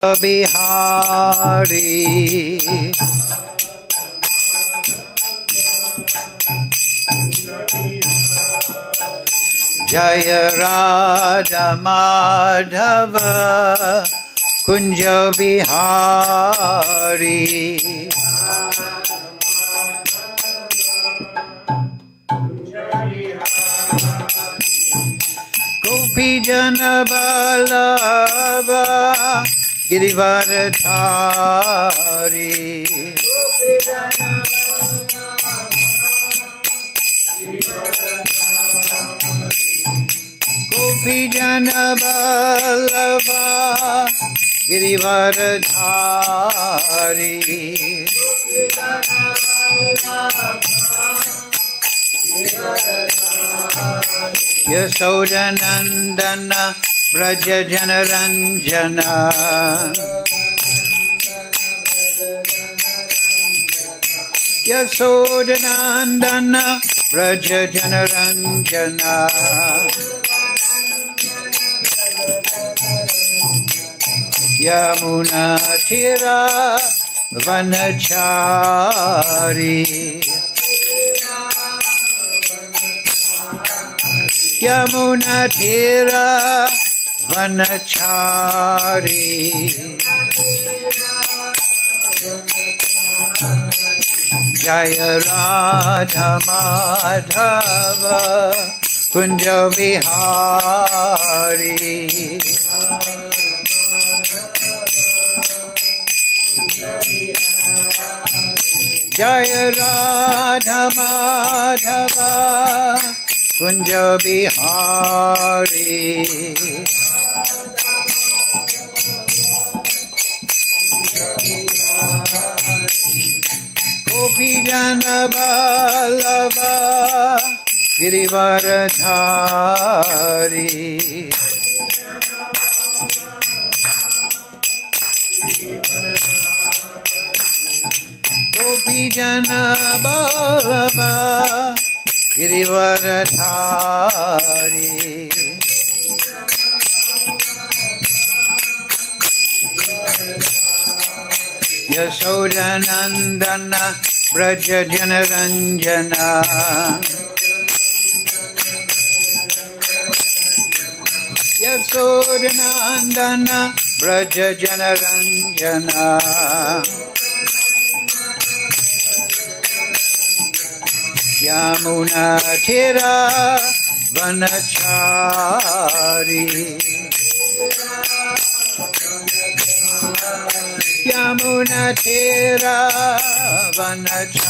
Bihari Jaya Radha Madhava Kunja Bihari Gopi Jana Vallabha Girivaradhari Gopi Jana Vallabha Girivaradhari Yasodanandana Braja Janaranjana Yasodanandana Braja Janaranjana Yamuna Tira Vanachari Yamuna Tira Vanachari Jaya Radha Madhava Kunja Vihari Jaya Radha Madhava Kunja Bihari Gopi Jana Vallabha Girivaradhari Gopi Jana Vallabha Girivaradhari Yasodanandana Braja Janaranjana Yasodanandana Braja Janaranjana Yamuna Tira Vanachari Yamuna Tira Vanachari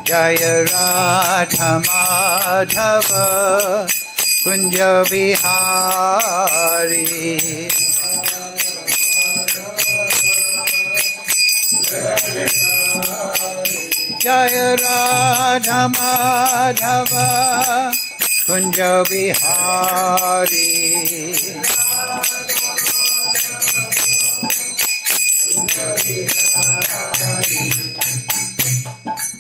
Jaya Radha Madhava Kunja Bihari Jaya Radha Madhava Kunja Bihari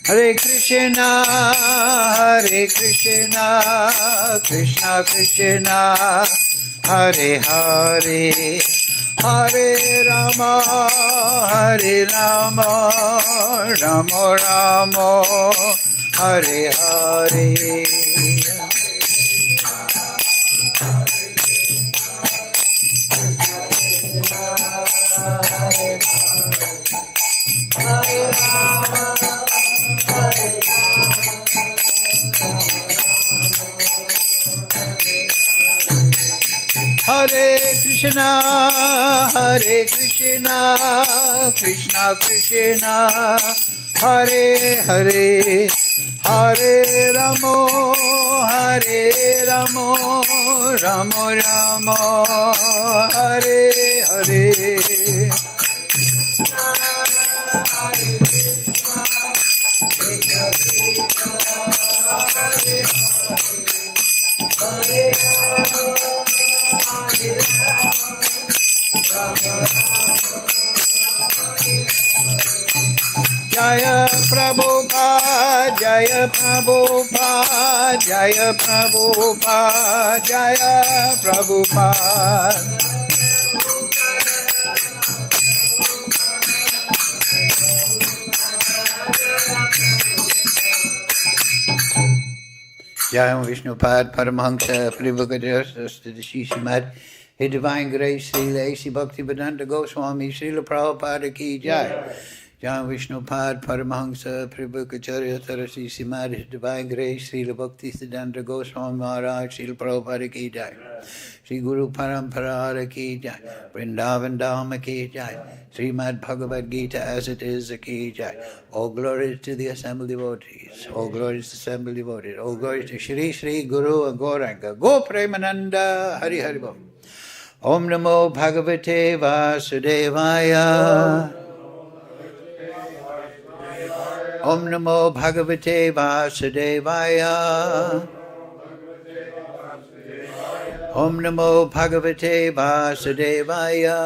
Hare Krishna Krishna Krishna Hare Hare Hare Rama Rama Rama Hare Hare Hare Krishna Krishna Krishna Hare Hare Hare Ramo Ramo Ramo Hare Hare Jaya Prabhupada, Jaya Prabhupada, Jaya Prabhupada, Jaya Prabhupada. Jai Vishnupad Paramahansa Prabhupada His Divine Grace Srila A.C. Bhaktivedanta Goswami Srila Prabhupada Ki Jai. Jai Vishnupad Paramahansa Prabhupada Tarasi Simad His Divine Grace Srila Bhaktivedanta Goswami Maharaj Srila Prabhupada Ki Jai. Sri Guru Parampara Ki Jai. Vrindavan Dhamma Ki Jai. Srimad Bhagavad Gita as it is Ki Jai. All glories to the assembled devotees. All glories to assembled devotees. All glories to Shri Shri Guru and Gauranga. Go Premananda Hari Hari Bol. Om Namo Bhagavate Vasudevaya. Om Namo Bhagavate Vasudevaya. Om Namo Bhagavate Vasudevaya.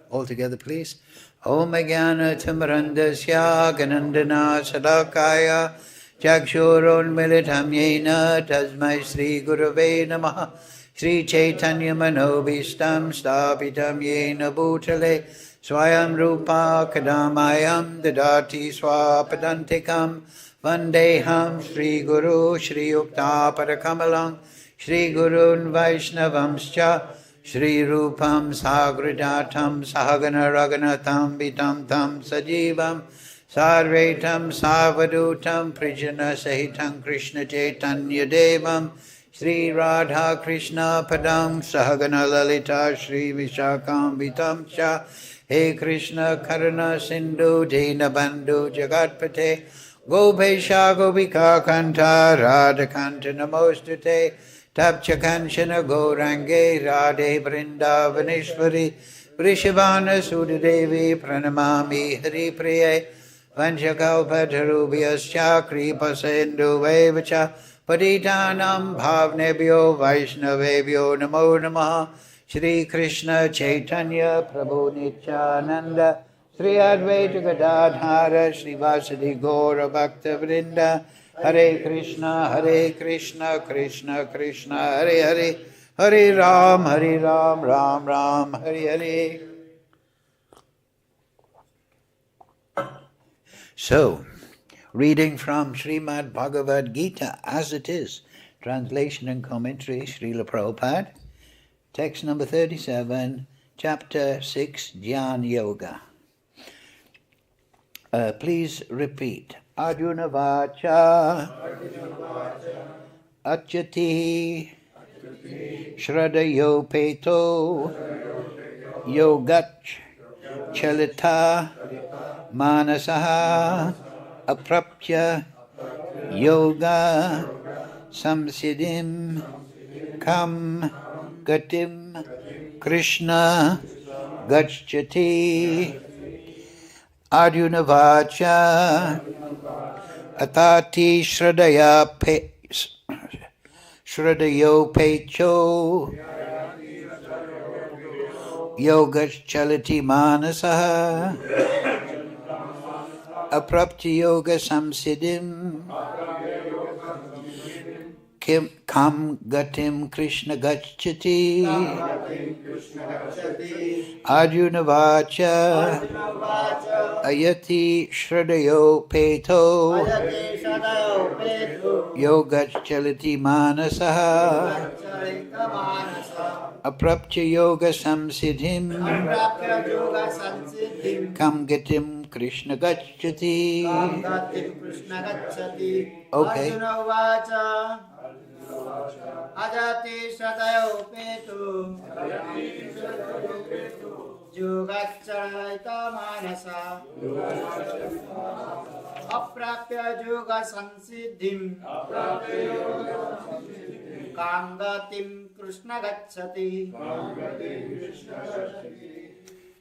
All together, please. Om Jnana Timirandasya Ganandana Sadakaya Chakshuron Militam Yena Tasmai Sri Gurave Namaha. Sri Chaitanya Manobhistam Stapitam Yena Bhutale Swayam Rupa Kadamayam Dadati Swapadantikam Vandeham Sri Guru Shri Yukta Parakamalam Shri Gurun Vaishnavamscha Shri Rupam Sagrajatam Sahagana Raganatam Vitam Tam Sajivam Sarvetam Savadutam Prijana Sahitam Krishna Chaitanya Devam Shri Radha Krishna Padam Sahagana Lalita Shri Vishakam Vitam Cha He Krishna Karuna Sindhu Dina Bandhu Jagatpate Gopesha Gopika Kanta Radha Kanta Namostute Tapcha Kanchana Gaurange Radhe Vrindavaneshwari Vrishabhana Sudadevi Pranamami Hari Priye Vanchakalpatarubhyascha Kripa Sindhu Vevacha Patitanam Bhavnebhyo Vaishnavebhyo Namo Namaha Shri Krishna Chaitanya Prabhu Nityananda Sri Advaita Gadadhara Sri Vasadi Gaura Bhakta Vrinda Hare Krishna Krishna Krishna Hare Hare Hare Ram Ram Ram Hare Hare. So, reading from Srimad Bhagavad Gita as it is, translation and commentary, Srila Prabhupada, text number 37, chapter 6, Jnana Yoga. Please repeat. Arjuna Vacha Achyati Shraddhayo Peto Yogach Chalita Manasaha Aprapya Yoga Samsiddhim Kam Gatim Krishna Gacchati Arjuna Vacha Atati Shraddhayo Pecho Yogaschalati Manasaha Aprapti Yoga Samsiddhim Kam Gatim Krishna Gacchati Arjuna Vacha Ayati Shraddhayo Peto Yogaschalati Manasaha Aprapcha Yoga Samsiddhim Kam Gatim Krishna Gacchati. Okay. Ajati Shraddhayo Peto Yogacharita Manasa Aprapya Yoga Sansiddhim Kangatim Krishna Gacchati.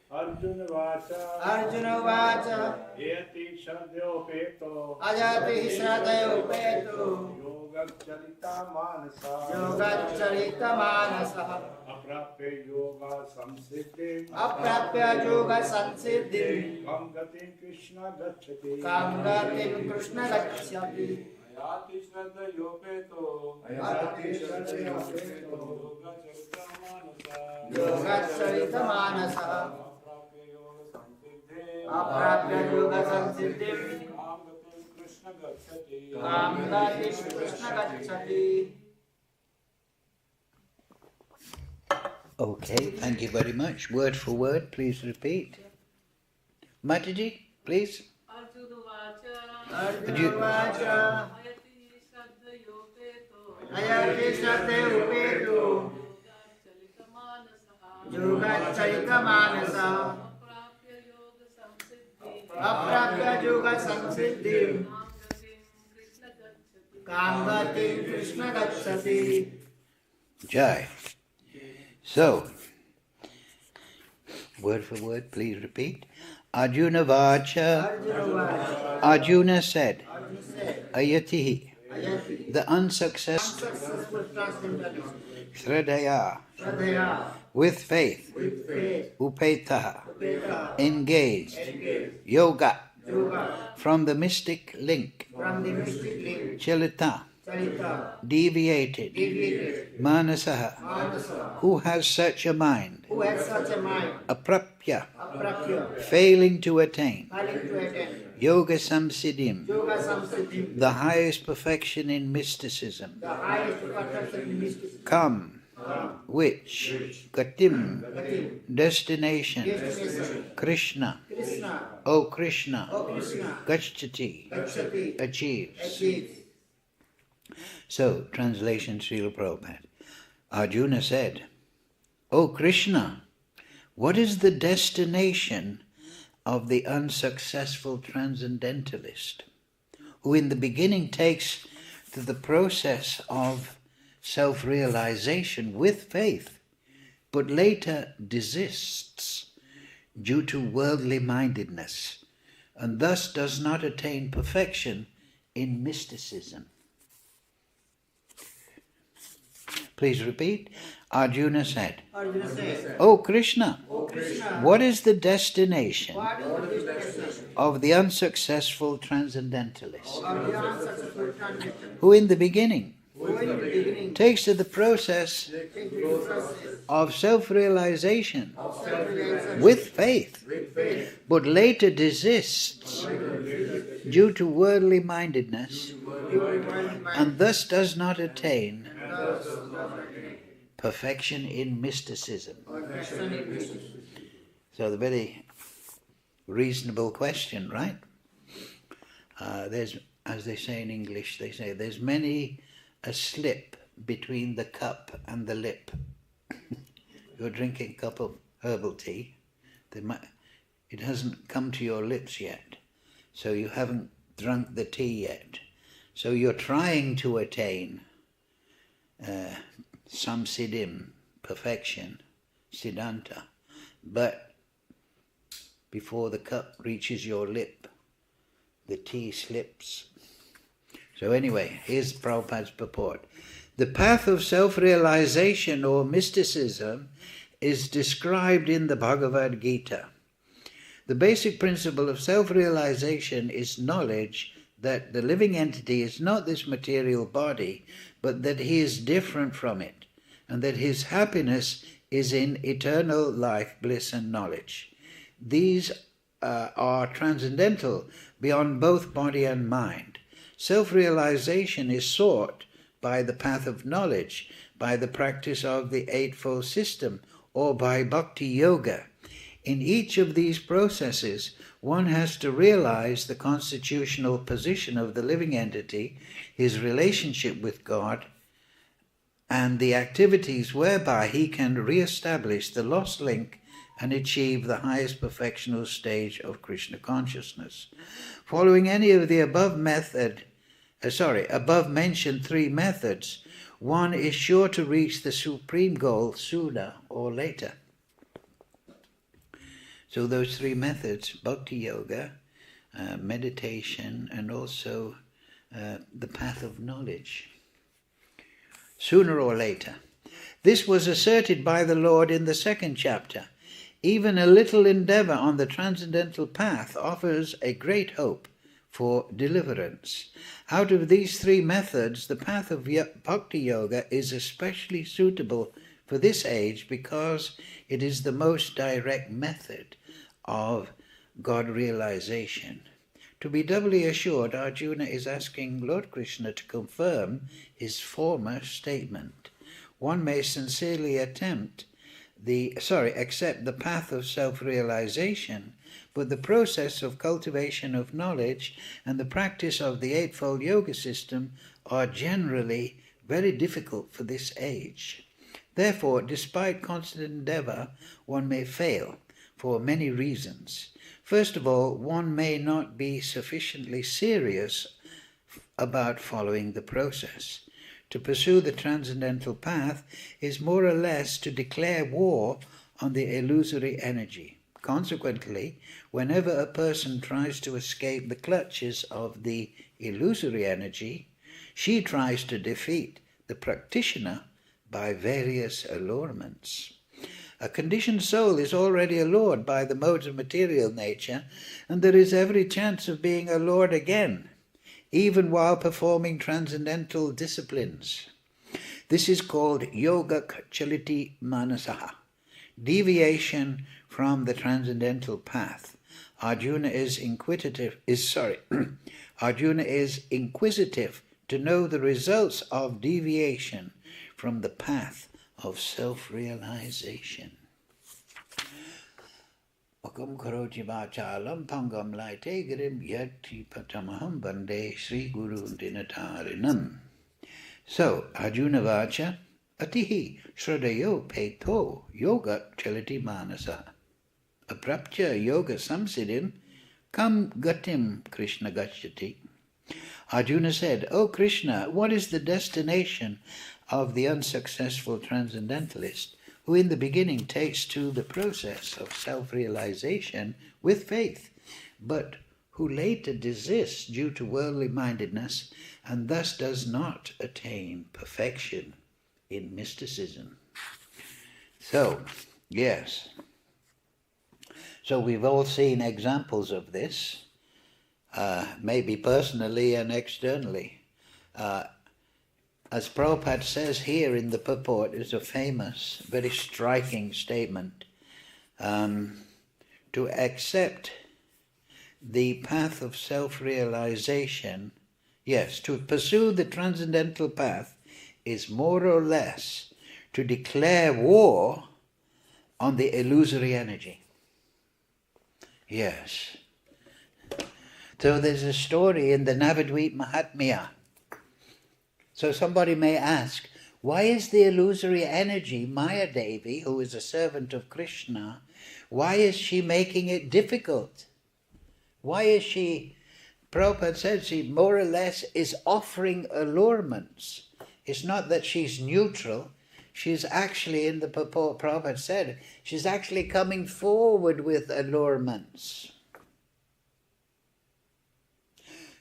Arjuna Vacha Ajati Shraddhayo Peto Yogacharita Manasa Aprapya yoga samsiddhi Kam gatim Krishna gacchati Ayati Shraddha Yopeto Yogacharita Manasa Aprapya yoga samsiddhi Kam gatim Krishna gacchati. Okay, thank you very much. Word for word, please repeat. Mataji, please. Arjuna Ayati Shraddha Upeto Yogacharita Manasa Aprapya yoga samsiddhi Kam gatim Krishna gacchati. Jai. So, word for word, please repeat. Arjuna Vacha. Arjuna said. Ayatihi. The unsuccessful Shraddhaya. With faith. Upetaha. Engaged. Yoga. From the mystic link. Chalita. Deviated. Manasaha. Who has such a mind? Aprapya. Failing to attain. Yoga Samsiddhim. The highest perfection in mysticism. Come. Which? Gatim. Destination. Krishna. O Krishna. Gacchati. Achieves. So, translation Srila Prabhupada. Arjuna said, O Krishna, what is the destination of the unsuccessful transcendentalist, who in the beginning takes to the process of self-realization with faith, but later desists due to worldly mindedness, and thus does not attain perfection in mysticism? Please repeat. Arjuna said, O Krishna, what is the destination of the unsuccessful transcendentalist, who in the beginning takes to the process of self-realization with faith, but later desists due to worldly mindedness, and thus does not attain perfection in mysticism? So the very reasonable question, right? There's, as they say in English, they say there's many a slip between the cup and the lip. You're drinking a cup of herbal tea. It hasn't come to your lips yet, so you haven't drunk the tea yet. So you're trying to attain samsiddhim, perfection, siddhanta, but before the cup reaches your lip, the tea slips. So anyway, here's Prabhupada's purport. The path of self-realization or mysticism is described in the Bhagavad Gita. The basic principle of self-realization is knowledge that the living entity is not this material body, but that he is different from it, and that his happiness is in eternal life, bliss and knowledge. These are transcendental beyond both body and mind. Self-realization is sought by the path of knowledge, by the practice of the Eightfold System, or by bhakti yoga. In each of these processes, one has to realize the constitutional position of the living entity, his relationship with God, and the activities whereby he can re-establish the lost link and achieve the highest perfectional stage of Krishna consciousness. Following any of the above mentioned three methods, one is sure to reach the supreme goal sooner or later. So those three methods, bhakti yoga, meditation, and also the path of knowledge. sooner or later. This was asserted by the Lord in the 2nd chapter. Even a little endeavor on the transcendental path offers a great hope for deliverance. Out of these 3 methods, the path of Bhakti Yoga is especially suitable for this age because it is the most direct method of God realization. To be doubly assured, Arjuna is asking Lord Krishna to confirm his former statement. One may sincerely accept the path of self-realization, but the process of cultivation of knowledge and the practice of the Eightfold Yoga system are generally very difficult for this age. Therefore, despite constant endeavor, one may fail for many reasons. First of all, one may not be sufficiently serious about following the process. To pursue the transcendental path is more or less to declare war on the illusory energy. Consequently, whenever a person tries to escape the clutches of the illusory energy, she tries to defeat the practitioner by various allurements. A conditioned soul is already allured by the modes of material nature, and there is every chance of being allured again, even while performing transcendental disciplines. This is called yoga chaliti manasaha, deviation from the transcendental path. Arjuna is inquisitive to know the results of deviation from the path of self-realization. Vakam karoti vachalam pangam laite girim yati patamaham bande Sri Guru Dinatarinam. So, Arjuna vacha atihi shraddhayo peto yoga chaliti manasa. Aprapcha yoga samsiddhim kam gatim Krishna gacchati. Arjuna said, O Krishna, what is the destination of the unsuccessful transcendentalist who in the beginning takes to the process of self-realization with faith, but who later desists due to worldly mindedness and thus does not attain perfection in mysticism? So, yes. So we've all seen examples of this, maybe personally and externally. As Prabhupada says here in the purport, is a famous, very striking statement. To accept the path of self-realization, yes, to pursue the transcendental path is more or less to declare war on the illusory energy. Yes. So there's a story in the Navadvip Mahatmya. So somebody may ask, why is the illusory energy, Maya Devi, who is a servant of Krishna, why is she making it difficult? Why is she, Prabhupada says, she more or less is offering allurements. It's not that she's neutral, she's actually, in the purport, Prabhupada said, she's actually coming forward with allurements.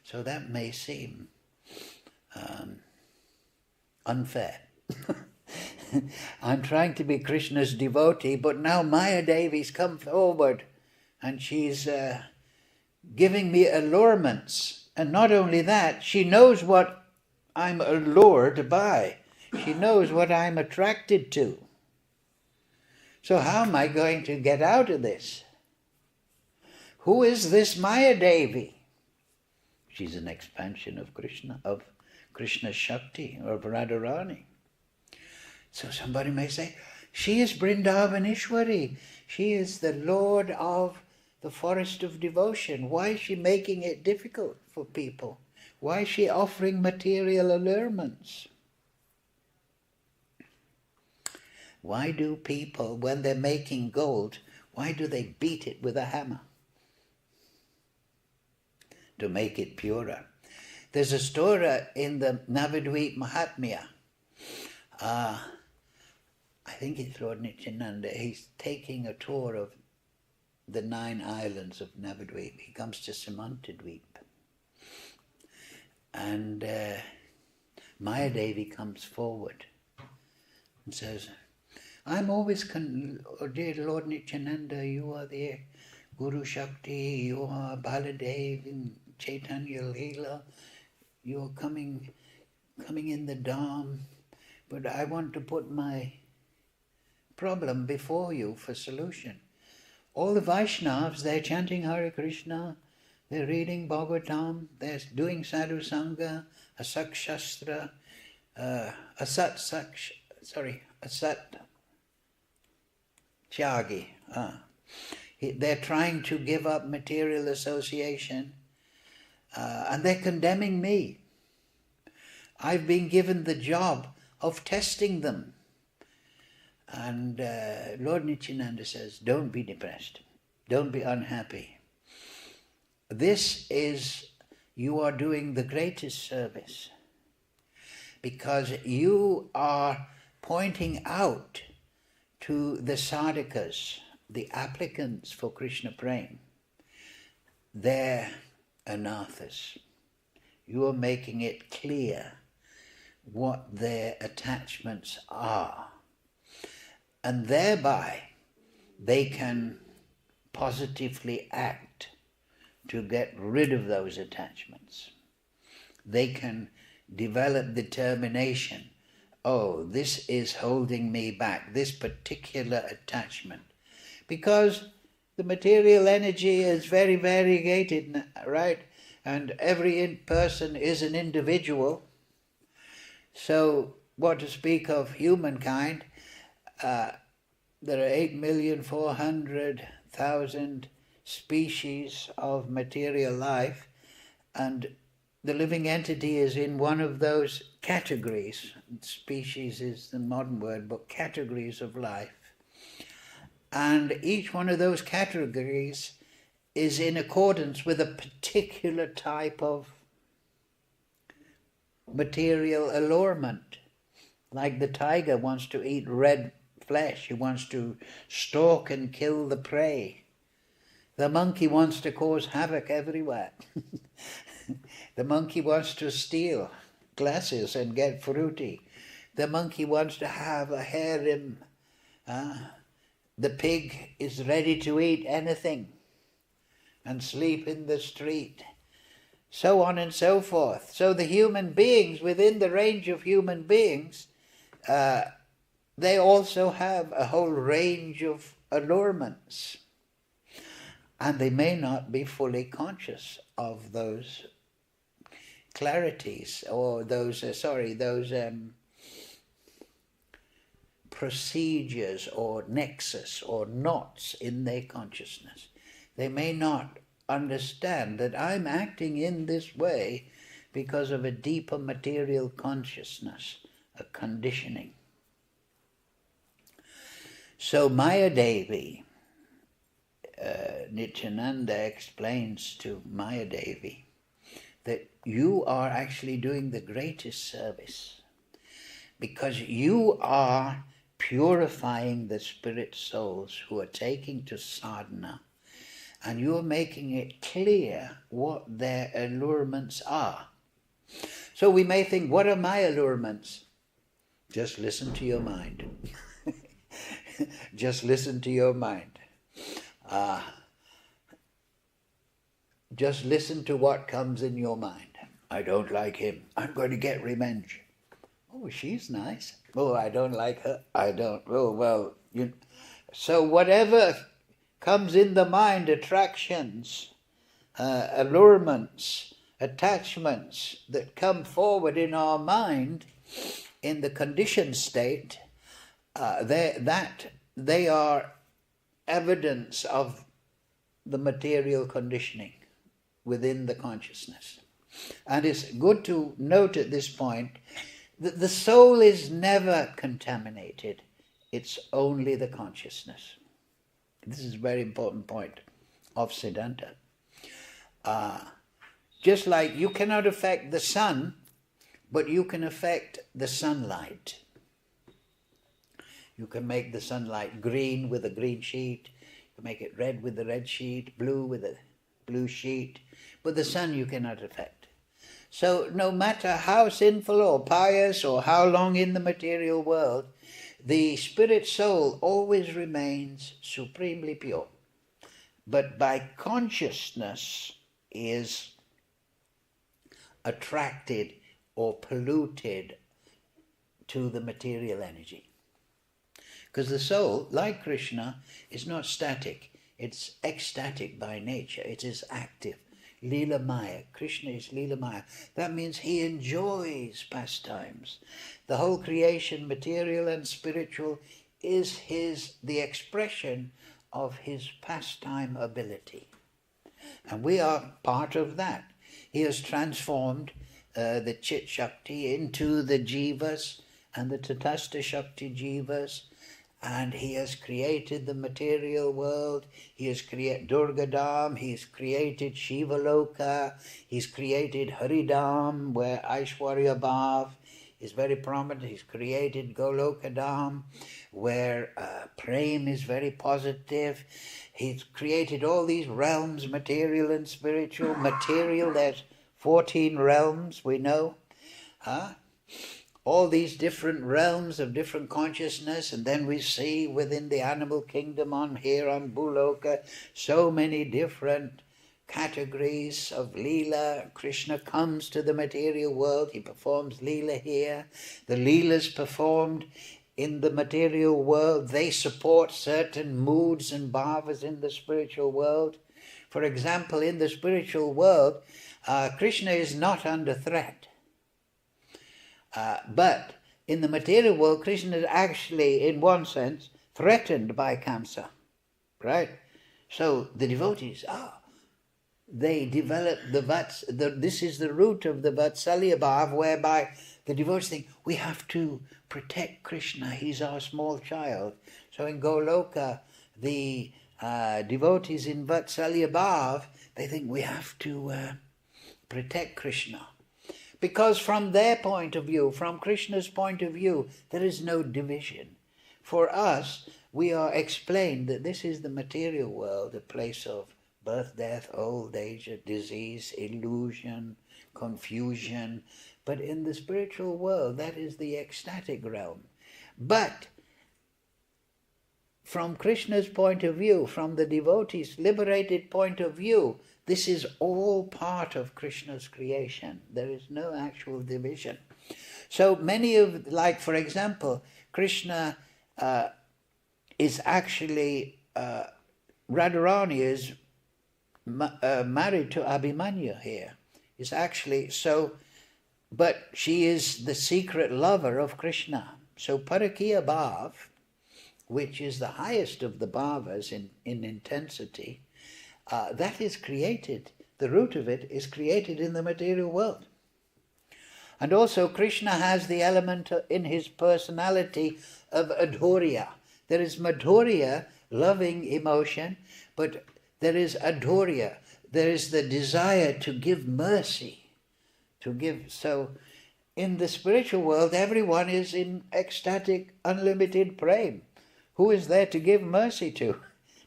So that may seem unfair. I'm trying to be Krishna's devotee, but now Maya Devi's come forward and she's giving me allurements. And not only that, she knows what I'm allured by. She knows what I'm attracted to. So how am I going to get out of this? Who is this Maya Devi? She's an expansion of Krishna, of Krishna's Shakti, or Radharani. So somebody may say, she is Vrindavaneshwari. She is the Lord of the forest of devotion. Why is she making it difficult for people? Why is she offering material allurements? Why do people, when they're making gold, why do they beat it with a hammer? To make it purer. There's a story in the Navadvip Mahatmya. I think it's Lord Nityananda. He's taking a tour of the 9 islands of Navadvip. He comes to Samantadvip. And Maya Devi comes forward and says, I'm always, oh dear Lord Nityananda, you are the Guru Shakti, you are Baladev in Chaitanya Leela, you are coming in the Dham, but I want to put my problem before you for solution. All the Vaishnavas, they're chanting Hare Krishna, they're reading Bhagavatam, they're doing Sadhu Sangha, Asat Shastra, Asat Tyagi. They're trying to give up material association, and they're condemning me. I've been given the job of testing them. And Lord Nityananda says, don't be depressed. Don't be unhappy. You are doing the greatest service, because you are pointing out to the sadhakas, the applicants for Krishna Prem, they're anathas. You are making it clear what their attachments are. And thereby, they can positively act to get rid of those attachments. They can develop determination. Oh, this is holding me back, this particular attachment. Because the material energy is very variegated, right? And every person is an individual. So, what to speak of humankind? There are 8,400,000 species of material life, and the living entity is in one of those categories. Species is the modern word, but categories of life. And each one of those categories is in accordance with a particular type of material allurement. Like the tiger wants to eat red flesh, he wants to stalk and kill the prey. The monkey wants to cause havoc everywhere. The monkey wants to steal glasses and get fruity. The monkey wants to have a harem. The pig is ready to eat anything and sleep in the street. So on and so forth. So the human beings, within the range of human beings, they also have a whole range of allurements. And they may not be fully conscious of those clarities or those procedures or nexus or knots in their consciousness. They may not understand that I'm acting in this way because of a deeper material consciousness, a conditioning. So Maya Devi, Nityananda explains to Maya Devi that you are actually doing the greatest service, because you are purifying the spirit souls who are taking to sadhana, and you are making it clear what their allurements are. So we may think, what are my allurements? Just listen to your mind. Just listen to your mind. Just listen to what comes in your mind. I don't like him. I'm going to get revenge. Oh, she's nice. Oh, I don't like her. I don't. Oh, well, So whatever comes in the mind, attractions, allurements, attachments that come forward in our mind in the conditioned state, they are evidence of the material conditioning within the consciousness. And it's good to note at this point that the soul is never contaminated. It's only the consciousness. This is a very important point of Siddhanta. Just like you cannot affect the sun, but you can affect the sunlight. You can make the sunlight green with a green sheet. You can make it red with the red sheet, blue with a blue sheet. But the sun you cannot affect. So no matter how sinful or pious or how long in the material world, the spirit soul always remains supremely pure. But by consciousness is attracted or polluted to the material energy. Because the soul, like Krishna, is not static. It's ecstatic by nature. It is active. Lila Maya. Krishna is Lila Maya. That means he enjoys pastimes. The whole creation, material and spiritual, is the expression of his pastime ability. And we are part of that. He has transformed the Chit Shakti into the Jivas and the Tatastha Shakti Jivas, and he has created the material world. He has created Durgadam, he's created Shiva Loka, he's created Haridam, where Aishwarya Bhav is very prominent. He's created Golokadam, where Prem is very positive. He's created all these realms, material and spiritual. Material, there's 14 realms, we know. All these different realms of different consciousness, and then we see within the animal kingdom on Bhuloka so many different categories of Leela. Krishna comes to the material world, he performs Leela here. The Leelas performed in the material world, they support certain moods and bhavas in the spiritual world. For example, in the spiritual world, Krishna is not under threat. But in the material world, Krishna is actually, in one sense, threatened by Kamsa, right? So the devotees, they develop this is the root of the Vatsalya Bhav, whereby the devotees think, we have to protect Krishna, he's our small child. So in Goloka, the devotees in Vatsalya Bhav, they think we have to protect Krishna. Because from their point of view, from Krishna's point of view, there is no division. For us, we are explained that this is the material world, a place of birth, death, old age, disease, illusion, confusion. But in the spiritual world, that is the ecstatic realm. But from Krishna's point of view, from the devotee's liberated point of view, this is all part of Krishna's creation. There is no actual division. So many of, like for example, Krishna is actually, Radharani is married to Abhimanyu here. Is actually so, but she is the secret lover of Krishna. So Parakiya Bhav, which is the highest of the bhavas in intensity, that is created, the root of it is created in the material world. And also Krishna has the element in his personality of adhurya. There is madhurya, loving emotion, but there is adhurya. There is the desire to give mercy, to give. So in the spiritual world, everyone is in ecstatic, unlimited prem. Who is there to give mercy to?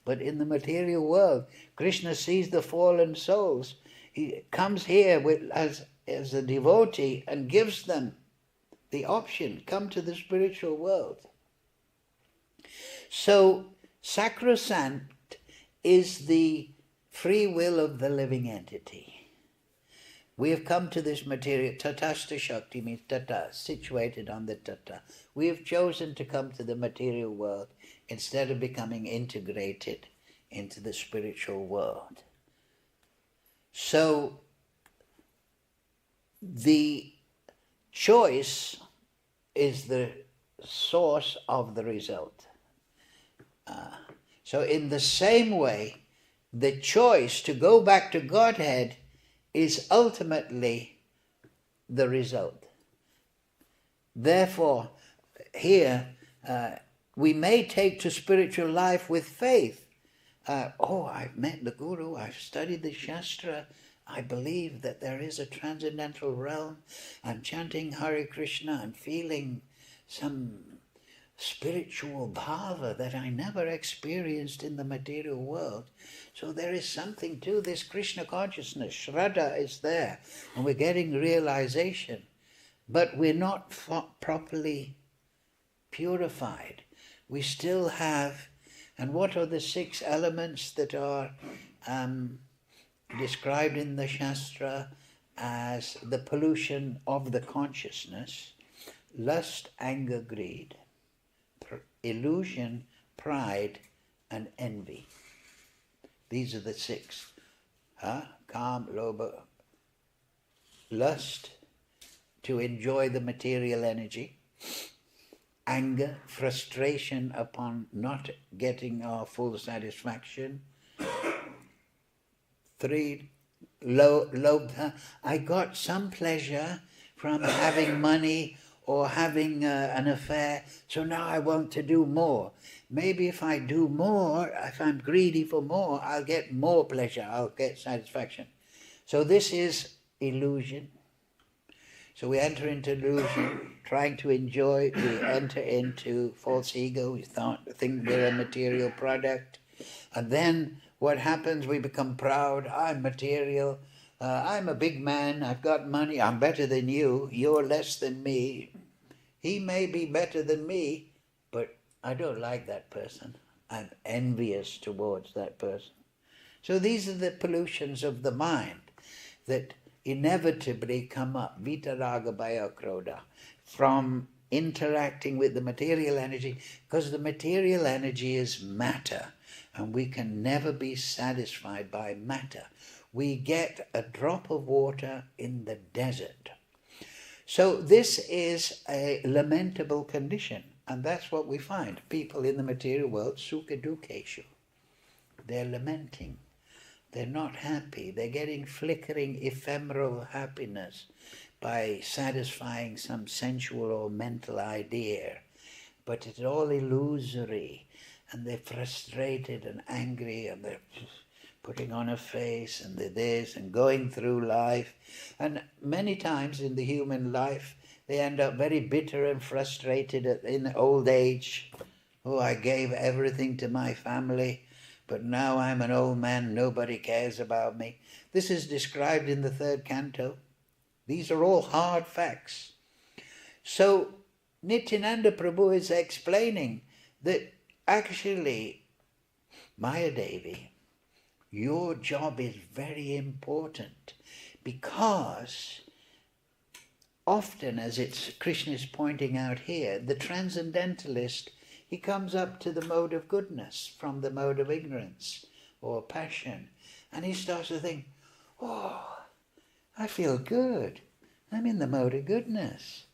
But in the material world, Krishna sees the fallen souls. He comes here as a devotee and gives them the option, come to the spiritual world. So sacrosanct is the free will of the living entity. We have come to this material, Tatastha Shakti means Tata, situated on the Tata. We have chosen to come to the material world instead of becoming integrated into the spiritual world. So the choice is the source of the result. So in the same way, the choice to go back to Godhead is ultimately the result. Therefore, here we may take to spiritual life with faith. I've met the Guru, I've studied the Shastra, I believe that there is a transcendental realm. I'm chanting Hare Krishna, I'm feeling some spiritual bhava that I never experienced in the material world. So there is something to this Krishna consciousness. Shraddha is there, and we're getting realization, but we're not properly purified. We still have, and what are the 6 elements that are described in the Shastra as the pollution of the consciousness? Lust, anger, greed, illusion, pride, and envy. These are the 6. Kam, lobha, lust, to enjoy the material energy. Anger, frustration upon not getting our full satisfaction. 3, lobha, I got some pleasure from having money or having an affair, so now I want to do more. Maybe if I do more, if I'm greedy for more, I'll get more pleasure, I'll get satisfaction. So this is illusion. So we enter into illusion, trying to enjoy, we enter into false ego, we think we're a material product. And then what happens, we become proud, I'm material, I'm a big man, I've got money, I'm better than you, you're less than me. He may be better than me, but I don't like that person. I'm envious towards that person. So these are the pollutions of the mind that inevitably come up, vitaraga bhaya krodha, from interacting with the material energy, because the material energy is matter, and we can never be satisfied by matter. We get a drop of water in the desert. So this is a lamentable condition, and that's what we find. People in the material world, sukha dukkeshu, they're lamenting. They're not happy. They're getting flickering, ephemeral happiness by satisfying some sensual or mental idea. But it's all illusory, and they're frustrated and angry, and they're putting on a face, and they're this, and going through life. And many times in the human life, they end up very bitter and frustrated in old age. Oh, I gave everything to my family, but now I'm an old man, nobody cares about me. This is described in the 3rd canto. These are all hard facts. So Nityananda Prabhu is explaining that actually, Maya Devi, your job is very important, because often, as Krishna is pointing out here, the transcendentalist, he comes up to the mode of goodness from the mode of ignorance or passion, and he starts to think, oh, I feel good. I'm in the mode of goodness.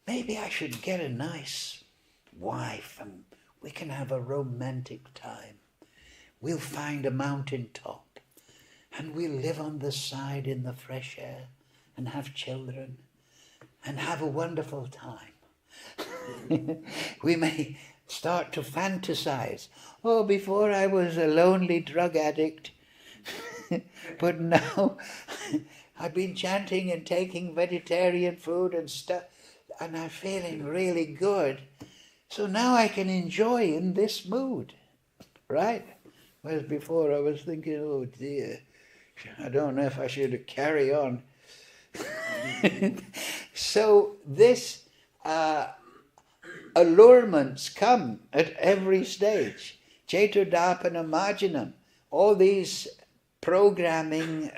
Maybe I should get a nice wife and we can have a romantic time. We'll find a mountain top and we'll live on the side in the fresh air and have children and have a wonderful time. We may start to fantasize. Oh, before I was a lonely drug addict, but now I've been chanting and taking vegetarian food and stuff, and I'm feeling really good. So now I can enjoy in this mood, right? Whereas before I was thinking, oh dear, I don't know if I should carry on. So this allurements come at every stage. Cetudapana marjanam, all these programming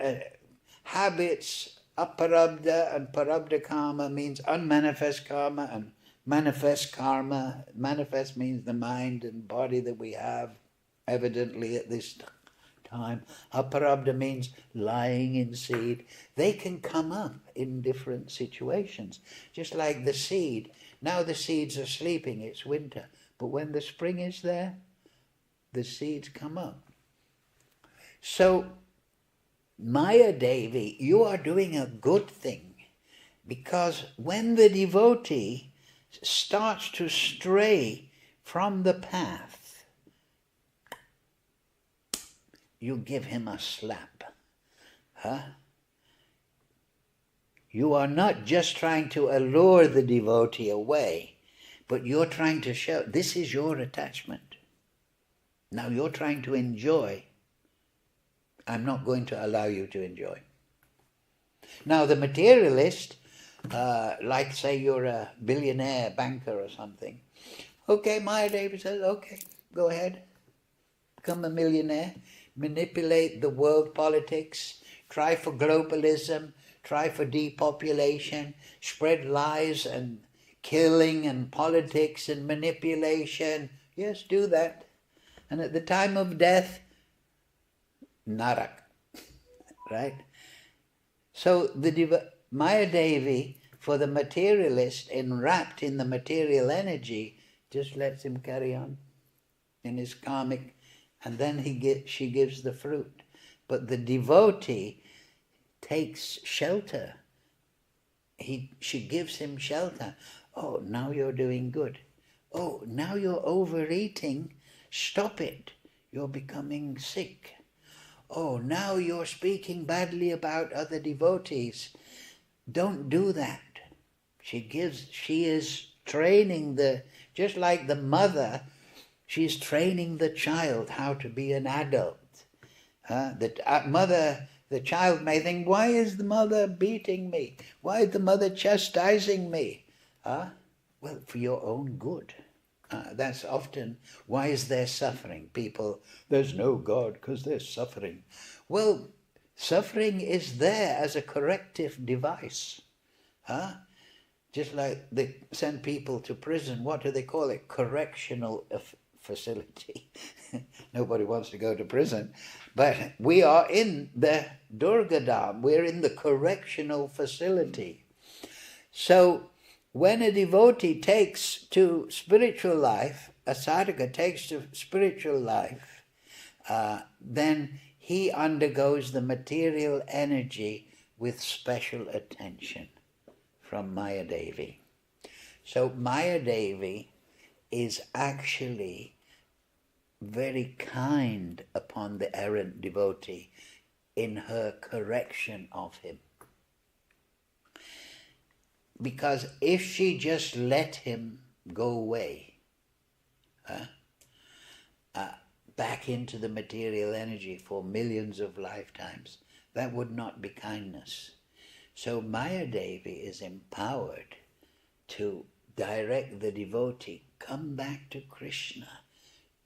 habits, aparabdha and parabdha karma means unmanifest karma and manifest karma. Manifest means the mind and body that we have evidently at this time. Aparabdha means lying in seed. They can come up in different situations, just like the seed. Now the seeds are sleeping, it's winter, but when the spring is there, the seeds come up. So, Maya Devi, you are doing a good thing, because when the devotee starts to stray from the path, you give him a slap. You are not just trying to allure the devotee away, But you're trying to show, this is your attachment. Now you're trying to enjoy. I'm not going to allow you to enjoy. Now the materialist, like say you're a billionaire banker or something, okay, Mahadevi says, okay, go ahead, become a millionaire, manipulate the world politics, try for globalism, try for depopulation, spread lies and killing and politics and manipulation. Yes, do that. And at the time of death, narak, right? So the Mahadevi, for the materialist, enwrapped in the material energy, just lets him carry on in his karmic, and then she gives the fruit. But the devotee takes shelter. She gives him shelter. Oh, now you're doing good. Oh, now you're overeating. Stop it. You're becoming sick. Oh, now you're speaking badly about other devotees. Don't do that. She is training just like the mother, she's training the child how to be an adult. The child may think, why is the mother beating me? Why is the mother chastising me? Well, for your own good. That's often, why is there suffering? People, there's no God because there's suffering. Well, suffering is there as a corrective device. Just like they send people to prison, what do they call it? Correctional facility. Nobody wants to go to prison. But we are in the Durgadam, we're in the correctional facility. So when a devotee takes to spiritual life, a sadhaka takes to spiritual life, then he undergoes the material energy with special attention from Mahadevi. So Mahadevi is actually very kind upon the errant devotee in her correction of him. Because if she just let him go away, back into the material energy for millions of lifetimes, that would not be kindness. So Mahadevi is empowered to direct the devotee, come back to Krishna.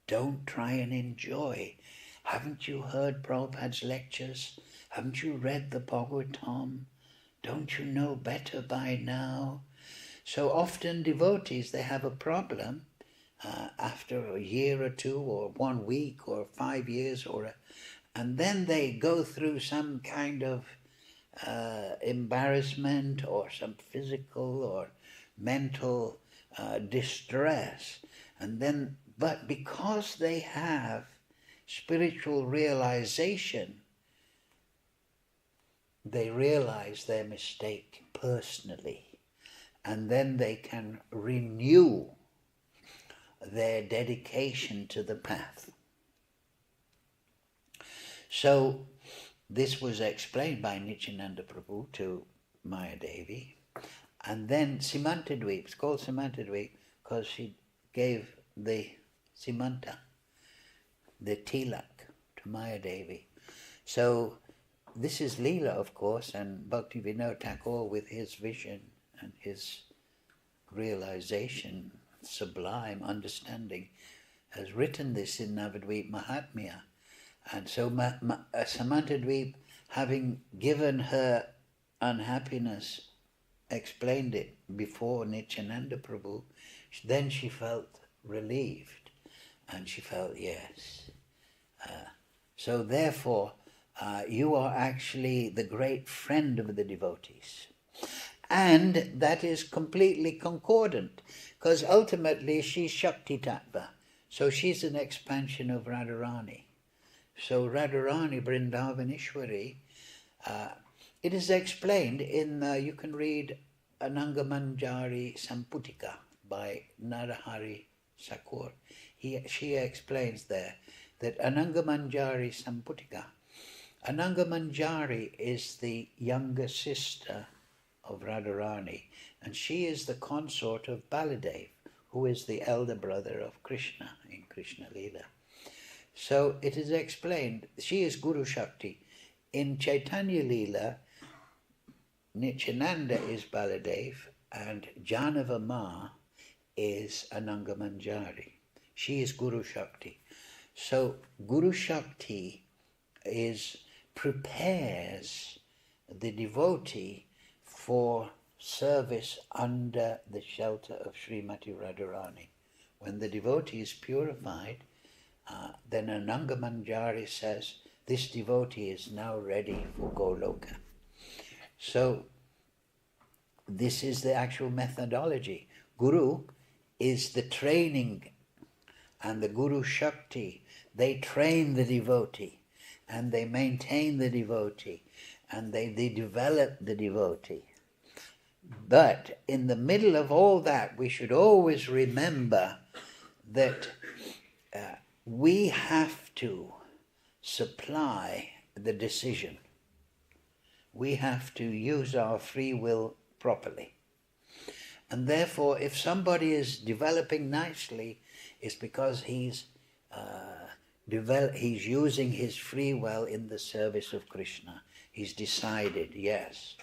Don't try and enjoy. Haven't you heard Prabhupada's lectures? Haven't you read the Bhagavatam? Don't you know better by now? So often devotees, they have a problem after a year or two or 1 week or 5 years, and then they go through some kind of embarrassment or some physical or mental distress. But because they have spiritual realization, they realize their mistake personally, and then they can renew their dedication to the path. So this was explained by Nityananda Prabhu to Mahadevi. And then Simantadweep, it's called Simantadweep because she gave the Simanta, the tilak, to Mahadevi. So this is Leela, of course, and Bhaktivinoda Thakur, with his vision and his realization, sublime understanding, has written this in Navadweep Mahatmya. And so Samantadweep, having given her unhappiness, explained it before Nityananda Prabhu, then she felt relieved, and she felt, yes. So therefore, you are actually the great friend of the devotees. And that is completely concordant, because ultimately she's Shakti Tattva. So she's an expansion of Radharani. So Radharani, Vrindavaneshwari, it is explained in, you can read Anangamanjari Samputika by Narahari Sakur. She explains there that Anangamanjari Samputika, Anangamanjari is the younger sister of Radharani, and she is the consort of Baladev, who is the elder brother of Krishna in Krishna Lila. So it is explained, she is Guru Shakti. In Chaitanya Lila, Nityananda is Baladev and Janava Ma is Ananga Manjari. She is Guru Shakti. So Guru Shakti prepares the devotee for service under the shelter of Srimati Radharani. When the devotee is purified, then Ananga Manjari says, this devotee is now ready for Goloka. So this is the actual methodology. Guru is the training, and the Guru Shakti, they train the devotee, and they maintain the devotee, and they develop the devotee. But in the middle of all that, we should always remember that we have to supply the decision. We have to use our free will properly. And therefore, if somebody is developing nicely, it's because he's using his free will in the service of Krishna. He's decided, yes.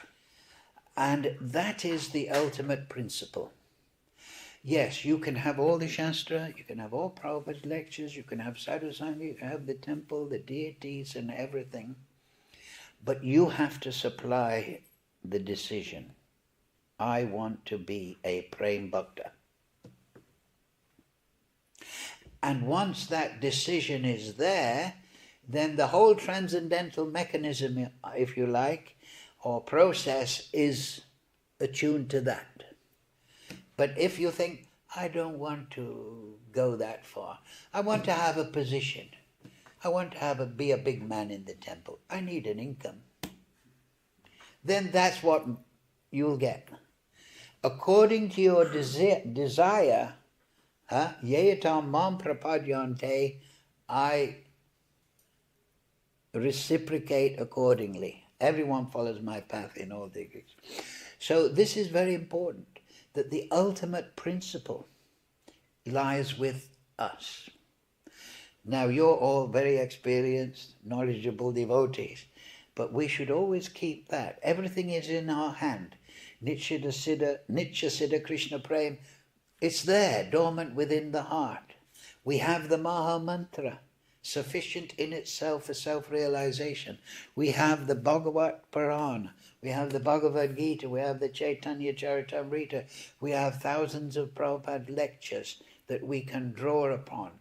And that is the ultimate principle. Yes, you can have all the Shastra, you can have all Prabhupada's lectures, you can have Sadhu Sangha, you can have the temple, the deities and everything. But you have to supply the decision. I want to be a Prem Bhakta. And once that decision is there, then the whole transcendental mechanism, if you like, or process is attuned to that. But if you think, I don't want to go that far, I want to have a position, I want to be a big man in the temple, I need an income, then that's what you'll get. According to your desire, yeyatam mam prapadyante, I reciprocate accordingly. Everyone follows my path in all degrees. So this is very important, that the ultimate principle lies with us. Now you're all very experienced, knowledgeable devotees, but we should always keep that. Everything is in our hand. Nitya Siddha Krishna Prem, it's there, dormant within the heart. We have the Maha Mantra, sufficient in itself for self-realization. We have the Bhagavat Purana, we have the Bhagavad Gita, we have the Chaitanya Charitamrita, we have thousands of Prabhupada lectures that we can draw upon.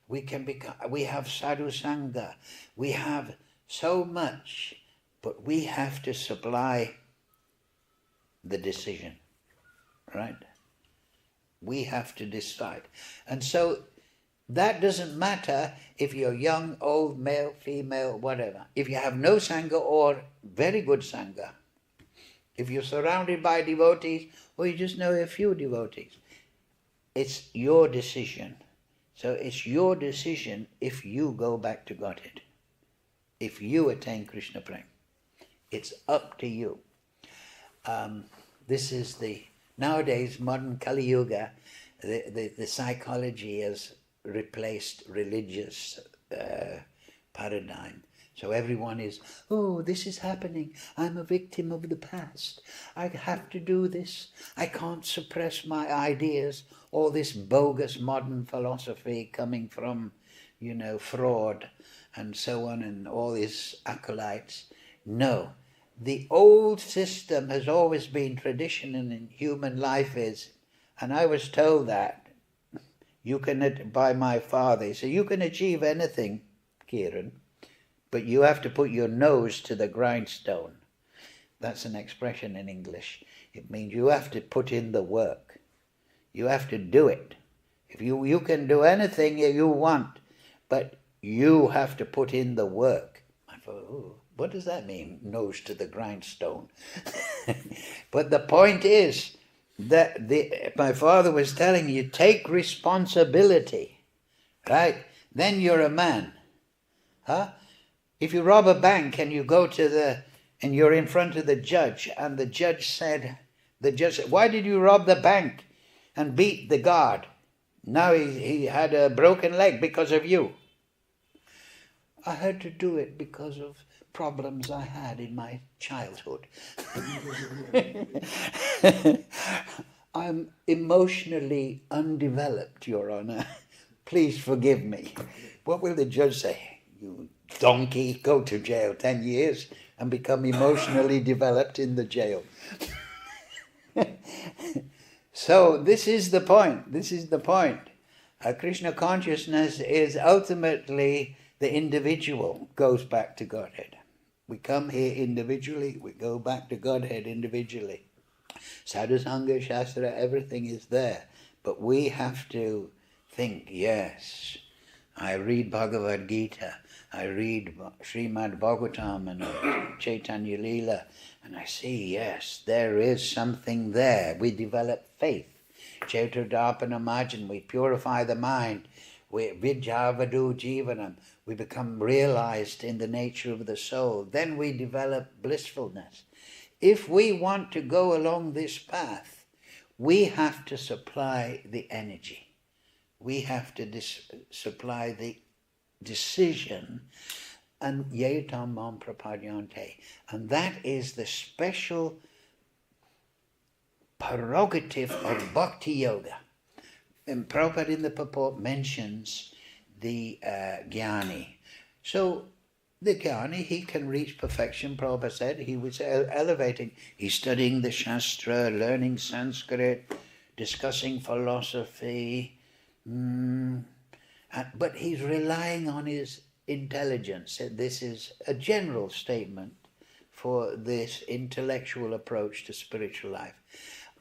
We have Sadhu Sangha, we have so much, but we have to supply the decision, right? We have to decide. And so that doesn't matter if you're young, old, male, female, whatever. If you have no Sangha or very good Sangha, if you're surrounded by devotees, or you just know a few devotees, it's your decision. So it's your decision if you go back to Godhead, if you attain Krishna Prem. It's up to you. This is nowadays modern Kali Yuga, the psychology has replaced religious paradigm. So everyone is, oh, this is happening. I'm a victim of the past. I have to do this. I can't suppress my ideas. All this bogus modern philosophy coming from, Freud and so on, and all these acolytes. No. The old system has always been tradition in human life is, and I was told that, by my father, he said, you can achieve anything, Kiran, but you have to put your nose to the grindstone. That's an expression in English. It means you have to put in the work. You have to do it. If you can do anything you want, but you have to put in the work. I thought, oh, what does that mean, nose to the grindstone? But the point is that my father was telling you, take responsibility, right? Then you're a man. If you rob a bank and you go and you're in front of the judge, and the judge said, why did you rob the bank and beat the guard? Now he had a broken leg because of you. I had to do it because of problems I had in my childhood. I'm emotionally undeveloped, Your Honor. Please forgive me. What will the judge say? You donkey, go to jail 10 years and become emotionally developed in the jail. So this is the point. This is the point. Krishna consciousness is ultimately the individual goes back to Godhead. We come here individually, we go back to Godhead individually. Sadhusanga, Shastra, everything is there. But we have to think, yes, I read Bhagavad Gita, I read Srimad Bhagavatam and Chaitanya Leela, and I see, yes, there is something there. We develop faith. Chaiturdapana Marjan, we purify the mind. We Vidyavadu Jivanam, we become realized in the nature of the soul. Then we develop blissfulness. If we want to go along this path, we have to supply the energy. We have to supply the decision, and yetam mam prapadyante. And that is the special prerogative of bhakti yoga. And Prabhupada in the purport mentions the jnani. So the jnani, he can reach perfection, Prabhupada said. He was elevating. He's studying the Shastra, learning Sanskrit, discussing philosophy, but he's relying on his intelligence. This is a general statement for this intellectual approach to spiritual life.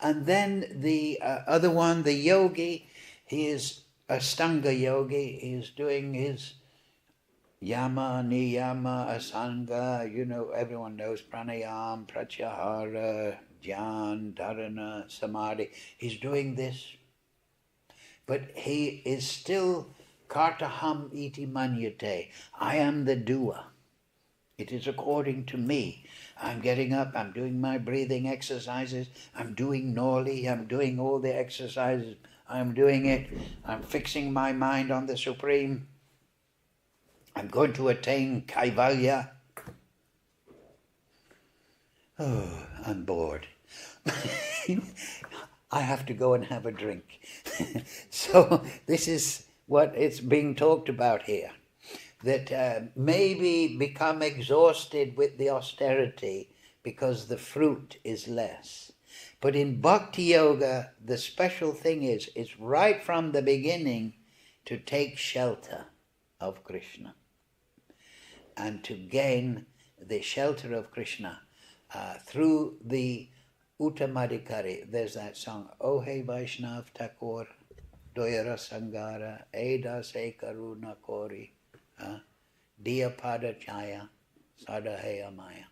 And then the other one, the yogi, he is Astanga yogi. He's doing his yama, niyama, asanga. Everyone knows pranayam, pratyahara, dhyan, dharana, samadhi. He's doing this. But he is still kartaham iti manyate. I am the doer. It is according to me. I'm getting up, I'm doing my breathing exercises, I'm doing Noli, I'm doing all the exercises, I'm doing it, I'm fixing my mind on the Supreme. I'm going to attain Kaivalya. Oh, I'm bored. I have to go and have a drink. So this is what it's being talked about here. That maybe become exhausted with the austerity because the fruit is less. But in Bhakti Yoga, the special thing is, it's right from the beginning to take shelter of Krishna and to gain the shelter of Krishna through the Uttamadikari. There's that song, O Hey Vaishnav Thakur, Doyara Sangara, Eda Se Karuna Kori, Diya Pada Chaya, Sadahaya Maya.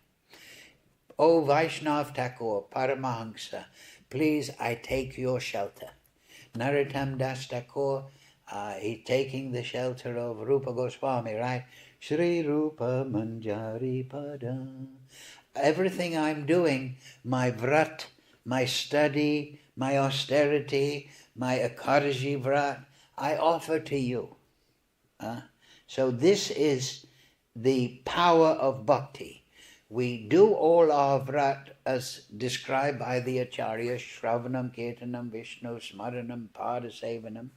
O Vaishnav Thakur, Paramahamsa, please I take your shelter. Narottam Das Thakur, he's taking the shelter of Rupa Goswami, right? Shri Rupa Manjari Pada. Everything I'm doing, my vrat, my study, my austerity, my akarji vrat, I offer to you. So this is the power of bhakti. We do all our vrat as described by the Acharyas, Shravanam, Kirtanam, Vishnu, Smaranam, Padasevanam.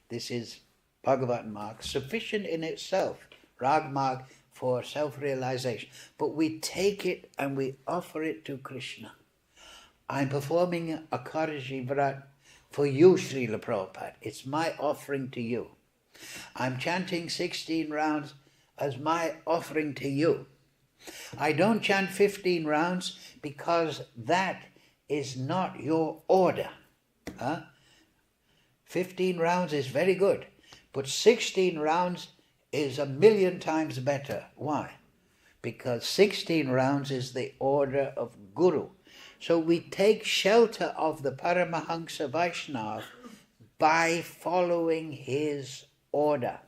This is Bhagavat Marg, sufficient in itself, Rag Marg, for self-realization. But we take it and we offer it to Krishna. I'm performing a Karji Vrat for you, Srila Prabhupada. It's my offering to you. I'm chanting 16 rounds as my offering to you. I don't chant 15 rounds because that is not your order. 15 rounds is very good, but 16 rounds is 1,000,000 times better. Why? Because 16 rounds is the order of Guru. So we take shelter of the Paramahansa Vaishnava by following his order.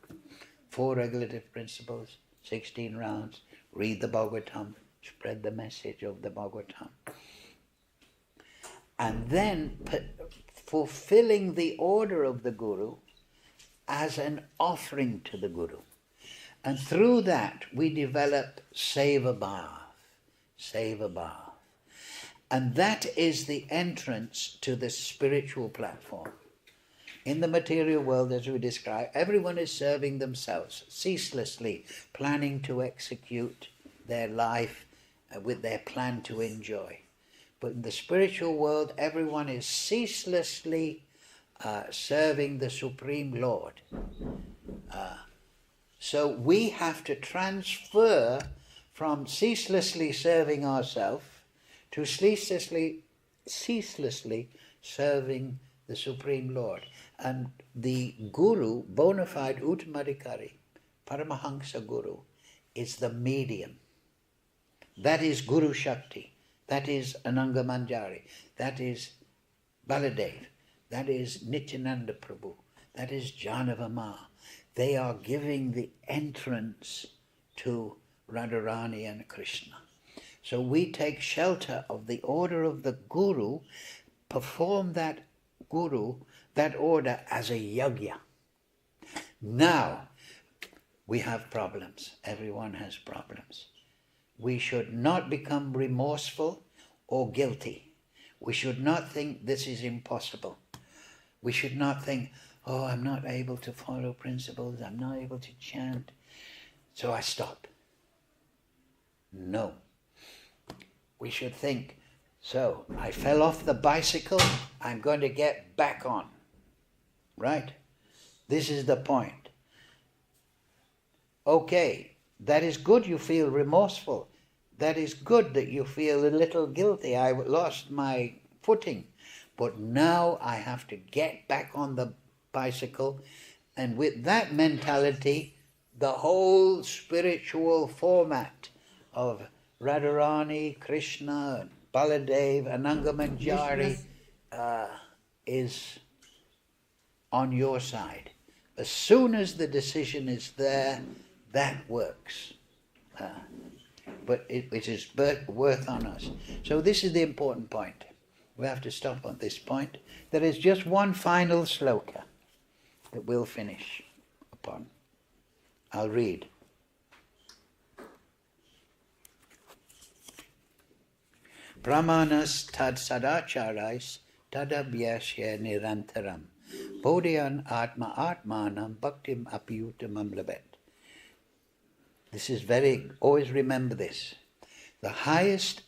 4 regulative principles, 16 rounds, read the Bhagavatam, spread the message of the Bhagavatam. And then fulfilling the order of the Guru, as an offering to the Guru. And through that we develop Seva Bhav. And that is the entrance to the spiritual platform. In the material world, as we describe, everyone is serving themselves, ceaselessly planning to execute their life with their plan to enjoy. But in the spiritual world, everyone is ceaselessly serving the Supreme Lord. So we have to transfer from ceaselessly serving ourselves to ceaselessly serving the Supreme Lord. And the Guru, bona fide Uttamadhikari, Paramahansa Guru, is the medium. That is Guru Shakti. That is Ananga Manjari. That is Baladev. That is Nityananda Prabhu. That is Janavama. They are giving the entrance to Radharani and Krishna. So we take shelter of the order of the Guru, perform that order as a yajna. Now, we have problems. Everyone has problems. We should not become remorseful or guilty. We should not think this is impossible. We should not think, oh, I'm not able to follow principles, I'm not able to chant, so I stop. No. We should think, so I fell off the bicycle, I'm going to get back on. Right? This is the point. Okay, that is good you feel remorseful. That is good that you feel a little guilty. I lost my footing. But now I have to get back on the bicycle. And with that mentality, the whole spiritual format of Radharani, Krishna, Baladev, Ananga Manjari is on your side. As soon as the decision is there, that works. But it is worth on us. So this is the important point. We have to stop on this point. There is just one final sloka that we'll finish upon. I'll read. Brahmanas tad sadacharais tadabhyasya nirantaram bodhyan atma atmanam bhaktim apiyutamam labet. This is always remember this. The highest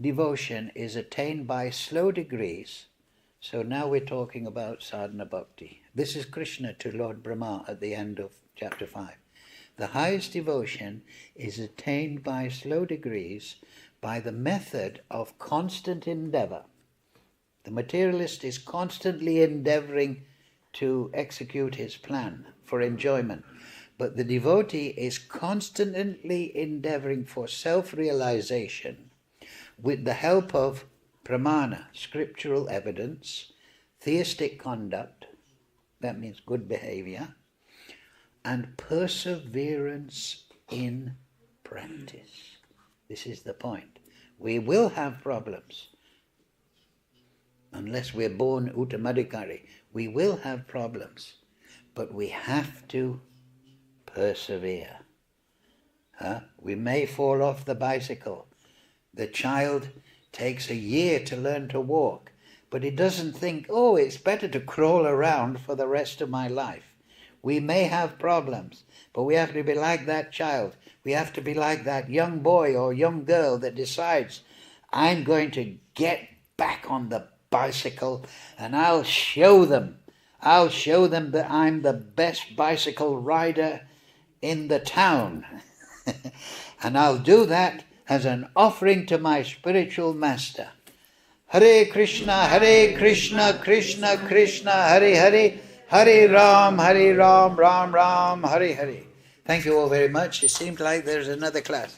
devotion is attained by slow degrees. So now we're talking about sadhana bhakti. This is Krishna to Lord Brahma at the end of chapter 5. The highest devotion is attained by slow degrees by the method of constant endeavor. The materialist is constantly endeavoring to execute his plan for enjoyment. But the devotee is constantly endeavoring for self-realization with the help of pramana, scriptural evidence, theistic conduct, that means good behavior, and perseverance in practice. This is the point. We will have problems. Unless we're born Uttamadhikari, we will have problems. But we have to persevere. We may fall off the bicycle. The child takes a year to learn to walk, but he doesn't think, oh, it's better to crawl around for the rest of my life. We may have problems, but we have to be like that child. We have to be like that young boy or young girl that decides, I'm going to get back on the bicycle and I'll show them that I'm the best bicycle rider in the town. And I'll do that as an offering to my spiritual master. Hare Krishna, Krishna Krishna, Hare Hare, Hare Ram, Ram Ram, Hare Hare. Thank you all very much. It seems like there's another class.